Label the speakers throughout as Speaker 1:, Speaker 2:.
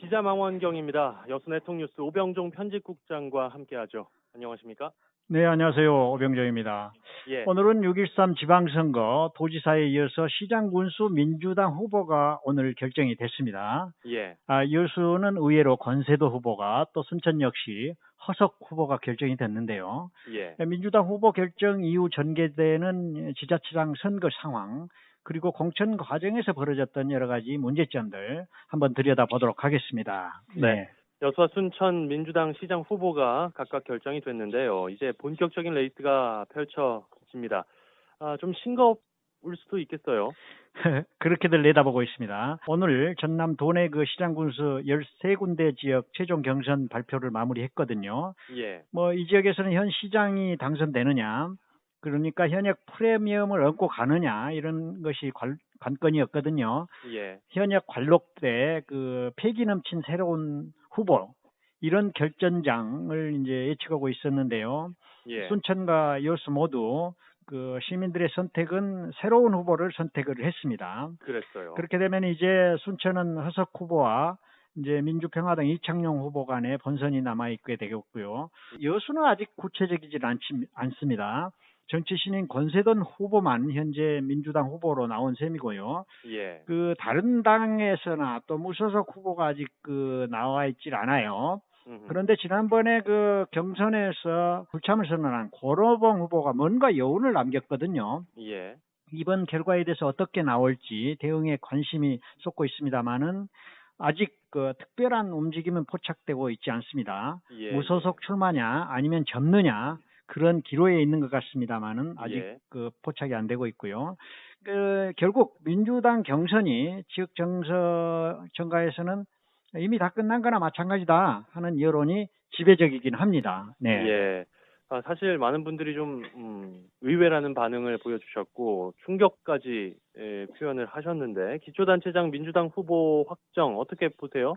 Speaker 1: 기자망원경입니다. 여수 네통뉴스 오병종 편집국장과 함께하죠. 안녕하십니까?
Speaker 2: 네, 안녕하세요. 오병정입니다.
Speaker 1: 예,
Speaker 2: 오늘은 6.13 지방선거 도지사에 이어서 시장 군수 민주당 후보가 오늘 결정이 됐습니다.
Speaker 1: 예,
Speaker 2: 여수는 의외로 권세도 후보가 또 순천 역시 허석 후보가 결정이 됐는데요.
Speaker 1: 예.
Speaker 2: 민주당 후보 결정 이후 전개되는 지자체장 선거 상황 그리고 공천 과정에서 벌어졌던 여러 가지 문제점들 한번 들여다보도록 하겠습니다.
Speaker 1: 네. 여수와 순천 민주당 시장 후보가 각각 결정이 됐는데요. 이제 본격적인 레이스가 펼쳐집니다. 좀 싱거울 수도 있겠어요.
Speaker 2: 그렇게들 내다보고 있습니다. 오늘 전남 도내 그 시장 군수 13군데 지역 최종 경선 발표를 마무리했거든요.
Speaker 1: 예,
Speaker 2: 이 지역에서는 현 시장이 당선되느냐, 그러니까 현역 프리미엄을 얻고 가느냐 이런 것이 관건이었거든요.
Speaker 1: 예,
Speaker 2: 현역 관록대 그 패기 넘친 새로운 후보 이런 결전장을 이제 예측하고 있었는데요.
Speaker 1: 예.
Speaker 2: 순천과 여수 모두 그 시민들의 선택은 새로운 후보를 선택을 했습니다.
Speaker 1: 그랬어요.
Speaker 2: 그렇게 되면 이제 순천은 허석 후보와 이제 민주평화당 이창용 후보 간의 본선이 남아있게 되겠고요. 여수는 아직 구체적이지 않습니다. 정치 신인 권세돈 후보만 현재 민주당 후보로 나온 셈이고요.
Speaker 1: 예,
Speaker 2: 그 다른 당에서나 또 무소속 후보가 아직 그 나와 있질 않아요. 그런데 지난번에 그 경선에서 불참을 선언한 고로봉 후보가 뭔가 여운을 남겼거든요.
Speaker 1: 예,
Speaker 2: 이번 결과에 대해서 어떻게 나올지 대응에 관심이 쏟고 있습니다만은 아직 그 특별한 움직임은 포착되고 있지 않습니다.
Speaker 1: 예,
Speaker 2: 무소속 출마냐 아니면 접느냐 그런 기로에 있는 것 같습니다만은 아직
Speaker 1: 예.
Speaker 2: 그 포착이 안 되고 있고요. 결국 민주당 경선이 지역 정가에서는 이미 다 끝난 거나 마찬가지다 하는 여론이 지배적이긴 합니다. 네.
Speaker 1: 예. 사실 많은 분들이 좀 의외라는 반응을 보여주셨고 충격까지 표현을 하셨는데 기초단체장 민주당 후보 확정 어떻게 보세요?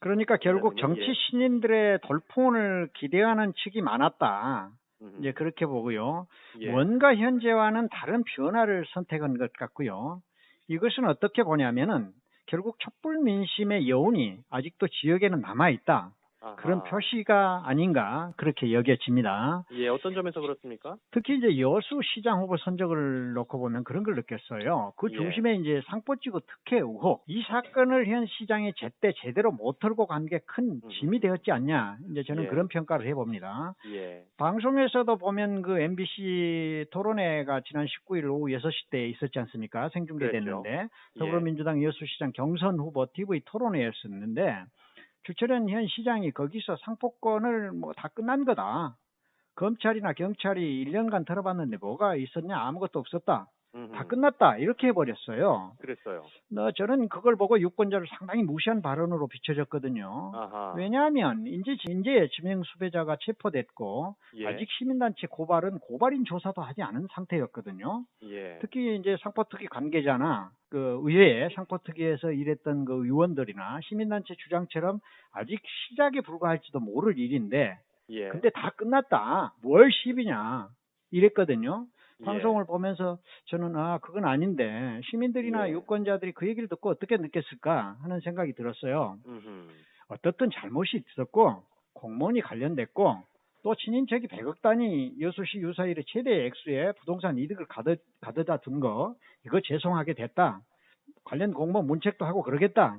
Speaker 2: 그러니까 결국
Speaker 1: 기자님은?
Speaker 2: 정치 신인들의 돌풍을 기대하는 측이 많았다. 이제
Speaker 1: 예.
Speaker 2: 그렇게 보고요.
Speaker 1: 예.
Speaker 2: 뭔가 현재와는 다른 변화를 선택한 것 같고요. 이것은 어떻게 보냐면은 결국 촛불 민심의 여운이 아직도 지역에는 남아있다. 그런
Speaker 1: 아하.
Speaker 2: 표시가 아닌가 그렇게 여겨집니다.
Speaker 1: 예, 어떤 점에서 그렇습니까?
Speaker 2: 특히 이제 여수 시장 후보 선적을 놓고 보면 그런 걸 느꼈어요. 그
Speaker 1: 예.
Speaker 2: 중심에 이제 상포지구 특혜 의혹, 이 사건을 현 시장이 제때 제대로 못 털고 간 게 큰 짐이 되었지 않냐. 이제 저는
Speaker 1: 예.
Speaker 2: 그런 평가를 해봅니다.
Speaker 1: 예.
Speaker 2: 방송에서도 보면 그 MBC 토론회가 지난 19일 오후 6시 때 있었지 않습니까? 생중계됐는데
Speaker 1: 그랬죠.
Speaker 2: 더불어민주당 여수시장 경선 후보 TV 토론회였었는데 주철현 현 시장이 거기서 상포권을 다 끝난 거다. 검찰이나 경찰이 1년간 들어봤는데 뭐가 있었냐? 아무것도 없었다. 다 끝났다. 이렇게 해버렸어요.
Speaker 1: 그랬어요.
Speaker 2: 저는 그걸 보고 유권자를 상당히 무시한 발언으로 비춰졌거든요.
Speaker 1: 아하.
Speaker 2: 왜냐하면 이제 지명 수배자가 체포됐고
Speaker 1: 예.
Speaker 2: 아직 시민단체 고발인 조사도 하지 않은 상태였거든요.
Speaker 1: 예.
Speaker 2: 특히 이제 상포특위 관계자나 그 의회에 상포특위에서 일했던 그 의원들이나 시민단체 주장처럼 아직 시작에 불과할지도 모를 일인데
Speaker 1: 예.
Speaker 2: 근데 다 끝났다. 뭘 시비냐. 이랬거든요.
Speaker 1: 예.
Speaker 2: 방송을 보면서 저는 그건 아닌데 시민들이나
Speaker 1: 예.
Speaker 2: 유권자들이 그 얘기를 듣고 어떻게 느꼈을까 하는 생각이 들었어요. 어떻든 잘못이 있었고 공무원이 관련됐고 또 친인척이 100억 단위 여수시 유사일의 최대 액수의 부동산 이득을 가져다 둔 거 이거 죄송하게 됐다. 관련 공무원 문책도 하고 그러겠다.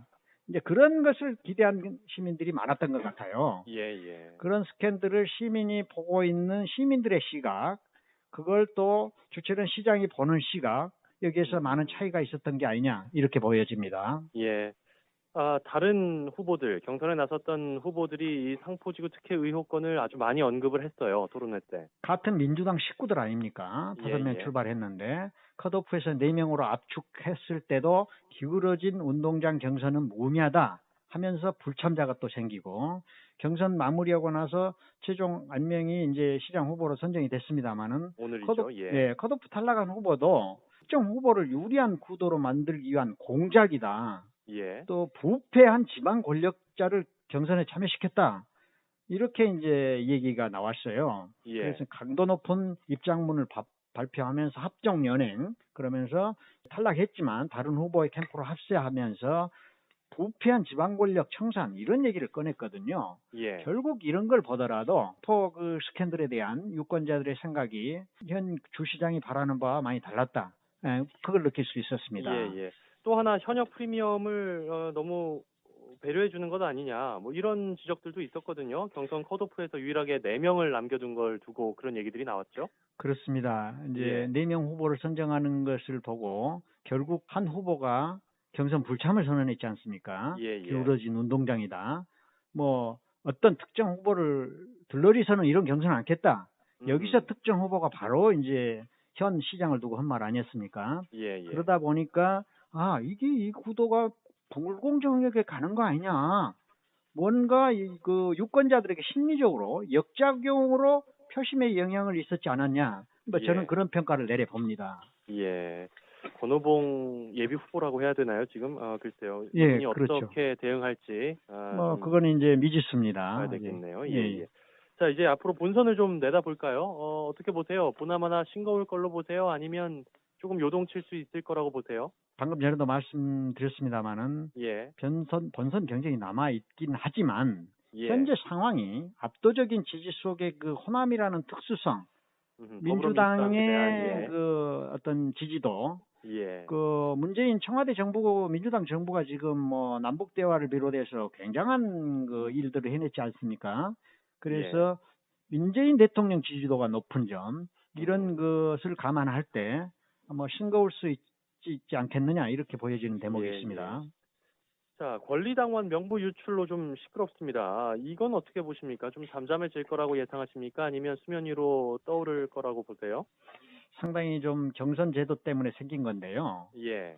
Speaker 2: 이제 그런 것을 기대한 시민들이 많았던 것 같아요.
Speaker 1: 예.
Speaker 2: 그런 스캔들을 시민이 보고 있는 시민들의 시각, 그걸 또 주최는 시장이 보는 시각, 여기에서 많은 차이가 있었던 게 아니냐 이렇게 보여집니다.
Speaker 1: 예. 다른 후보들, 경선에 나섰던 후보들이 이 상포지구 특혜 의혹권을 아주 많이 언급을 했어요. 토론회 때.
Speaker 2: 같은 민주당 식구들 아닙니까? 5명
Speaker 1: 예.
Speaker 2: 출발했는데 컷오프에서 4명으로 압축했을 때도 기울어진 운동장 경선은 무의미하다 하면서 불참자가 또 생기고 경선 마무리하고 나서 최종 안명이 이제 시장 후보로 선정이 됐습니다만은
Speaker 1: 오늘이죠. 예.
Speaker 2: 컷오프 탈락한 후보도 특정 후보를 유리한 구도로 만들기 위한 공작이다.
Speaker 1: 예.
Speaker 2: 또 부패한 지방 권력자를 경선에 참여시켰다. 이렇게 이제 얘기가 나왔어요.
Speaker 1: 예.
Speaker 2: 그래서 강도 높은 입장문을 발표하면서 합정 연행 그러면서 탈락했지만 다른 후보의 캠프로 합세하면서 부패한 지방 권력 청산 이런 얘기를 꺼냈거든요.
Speaker 1: 예.
Speaker 2: 결국 이런 걸 보더라도 그 스캔들에 대한 유권자들의 생각이 현 주시장이 바라는 바와 많이 달랐다. 그걸 느낄 수 있었습니다.
Speaker 1: 예, 예. 또 하나 현역 프리미엄을 너무 배려해 주는 것 아니냐. 뭐 이런 지적들도 있었거든요. 경선 컷오프에서 유일하게 4명을 남겨둔 걸 두고 그런 얘기들이 나왔죠.
Speaker 2: 그렇습니다. 이제
Speaker 1: 예.
Speaker 2: 4명 후보를 선정하는 것을 보고 결국 한 후보가 경선 불참을 선언했지 않습니까?
Speaker 1: 예, 예.
Speaker 2: 기울어진 운동장이다. 뭐 어떤 특정 후보를 들러리서는 이런 경선을 않겠다. 여기서 특정 후보가 바로 이제 현 시장을 두고 한 말 아니었습니까?
Speaker 1: 예, 예.
Speaker 2: 그러다 보니까 이게 이 구도가 불공정하게 가는 거 아니냐. 뭔가 그 유권자들에게 심리적으로 역작용으로 표심에 영향을 있었지 않았냐. 뭐 저는
Speaker 1: 예.
Speaker 2: 그런 평가를 내려 봅니다.
Speaker 1: 예. 권오봉 예비 후보라고 해야 되나요, 지금? 글쎄요.
Speaker 2: 예,
Speaker 1: 이분이
Speaker 2: 그렇죠.
Speaker 1: 어떻게 대응할지 좀
Speaker 2: 그거는 이제 미지수입니다.
Speaker 1: 봐야 되겠네요.
Speaker 2: 예.
Speaker 1: 예, 예. 자, 이제 앞으로 본선을 좀 내다볼까요? 어떻게 보세요? 보나마나 싱거울 걸로 보세요? 아니면 조금 요동칠 수 있을 거라고 보세요?
Speaker 2: 방금 전에도 말씀드렸습니다마는
Speaker 1: 예.
Speaker 2: 본선 경쟁이 남아 있긴 하지만
Speaker 1: 예.
Speaker 2: 현재 상황이 압도적인 지지 속의 그 호남이라는 특수성, 민주당의
Speaker 1: 예.
Speaker 2: 그 어떤 지지도,
Speaker 1: 예.
Speaker 2: 그 문재인 청와대 정부, 민주당 정부가 지금 뭐 남북 대화를 비롯해서 굉장한 그 일들을 해냈지 않습니까? 그래서 문재인 대통령 지지도가 높은 점, 이런 것을 감안할 때 뭐 싱거울 수 있지 않겠느냐 이렇게 보여지는 대목이
Speaker 1: 예,
Speaker 2: 있습니다.
Speaker 1: 예. 자, 권리당원 명부 유출로 좀 시끄럽습니다. 이건 어떻게 보십니까? 좀 잠잠해질 거라고 예상하십니까? 아니면 수면 위로 떠오를 거라고 보세요?
Speaker 2: 상당히 좀 경선 제도 때문에 생긴 건데요.
Speaker 1: 예.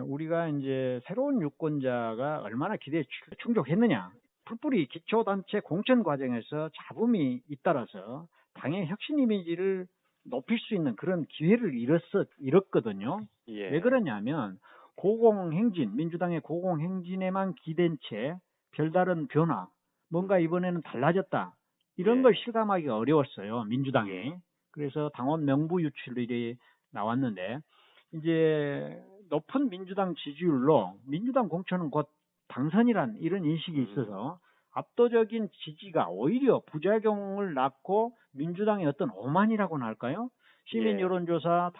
Speaker 2: 우리가 이제 새로운 유권자가 얼마나 기대에 충족했느냐. 풀뿌리 기초단체 공천 과정에서 잡음이 잇따라서 당의 혁신 이미지를 높일 수 있는 그런 기회를 잃었거든요.
Speaker 1: 예.
Speaker 2: 왜 그러냐면 고공행진, 민주당의 고공행진에만 기댄 채 별다른 변화, 뭔가 이번에는 달라졌다. 이런
Speaker 1: 예.
Speaker 2: 걸 실감하기 어려웠어요. 민주당이. 그래서 당원 명부 유출이 나왔는데 이제 높은 민주당 지지율로 민주당 공천은 곧 당선이란 이런 인식이 있어서 압도적인 지지가 오히려 부작용을 낳고 민주당의 어떤 오만이라고나 할까요? 시민 여론조사,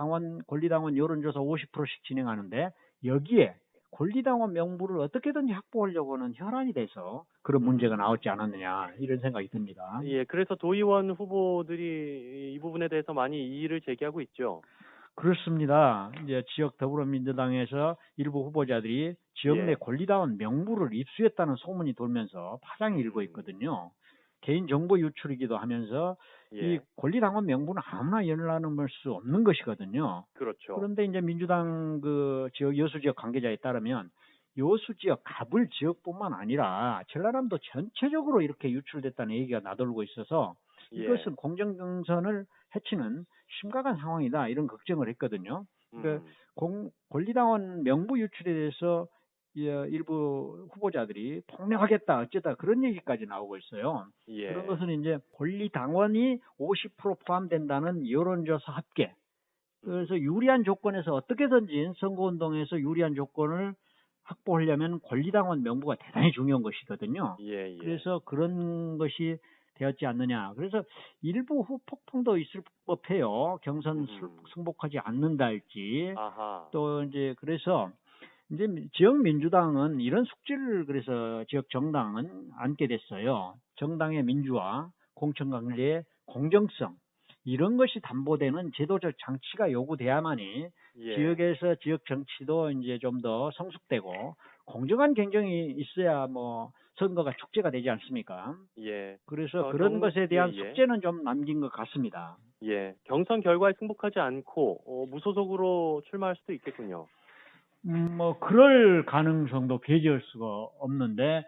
Speaker 2: 권리당원 여론조사 50%씩 진행하는데 여기에 권리당원 명부를 어떻게든지 확보하려고 하는 혈안이 돼서 그런 문제가 나왔지 않았느냐 이런 생각이 듭니다.
Speaker 1: 예, 그래서 도의원 후보들이 이 부분에 대해서 많이 이의를 제기하고 있죠.
Speaker 2: 그렇습니다. 이제 지역 더불어민주당에서 일부 후보자들이 지역 내 권리당원 명부를 입수했다는 소문이 돌면서 파장이 일고 있거든요. 개인정보 유출이기도 하면서 이 권리당원 명부는 아무나 열람할 수 없는 것이거든요.
Speaker 1: 그렇죠.
Speaker 2: 그런데 이제 민주당 그 지역 여수 지역 관계자에 따르면 여수 지역 가불 지역뿐만 아니라 전라남도 전체적으로 이렇게 유출됐다는 얘기가 나돌고 있어서 이것은 공정 경선을 해치는 심각한 상황이다 이런 걱정을 했거든요. 그러니까 권리당원 명부 유출에 대해서 일부 후보자들이 폭로하겠다 어쩌다 그런 얘기까지 나오고 있어요. 그런 것은 이제 권리당원이 50% 포함된다는 여론조사 합계. 그래서 유리한 조건에서 어떻게든지 선거운동에서 유리한 조건을 확보하려면 권리당원 명부가 대단히 중요한 것이거든요. 그래서 그런 것이 되었지 않느냐. 그래서 일부 후폭풍도 있을 법해요. 경선 승복하지 않는다 할지. 또 이제 그래서 이제 지역 민주당은 이런 숙제를 그래서 지역 정당은 안게 됐어요. 정당의 민주화, 공천 관리의 공정성 이런 것이 담보되는 제도적 장치가 요구돼야만이 지역에서 지역 정치도 이제 좀 더 성숙되고 공정한 경쟁이 있어야 뭐 선거가 축제가 되지 않습니까? 그래서 그런 것에 대한 숙제는 좀 남긴 것 같습니다.
Speaker 1: 경선 결과에 승복하지 않고 무소속으로 출마할 수도 있겠군요.
Speaker 2: 뭐 그럴 가능성도 배제할 수가 없는데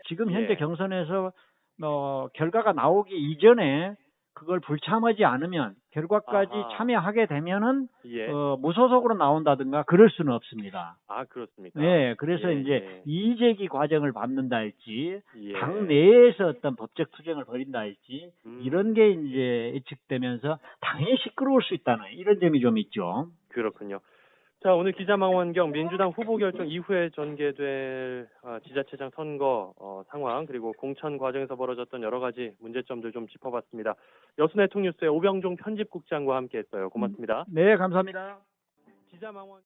Speaker 2: 지금 현재 경선에서 결과가 나오기 이전에 그걸 불참하지 않으면 결과까지 참여하게 되면은 무소속으로 나온다든가 그럴 수는 없습니다.
Speaker 1: 그렇습니까?
Speaker 2: 네, 그래서 이제 이의제기 과정을 밟는다 할지 당 내에서 어떤 법적 투쟁을 벌인다 할지 이런 게 이제 예측되면서 당연히 시끄러울 수 있다는 이런 점이 좀 있죠.
Speaker 1: 그렇군요. 자, 오늘 기자망원경 민주당 후보 결정 이후에 전개될 지자체장 선거 상황 그리고 공천 과정에서 벌어졌던 여러 가지 문제점들 좀 짚어봤습니다. 여수네통뉴스의 오병종 편집국장과 함께했어요. 고맙습니다.
Speaker 2: 네, 감사합니다.
Speaker 1: 기자망원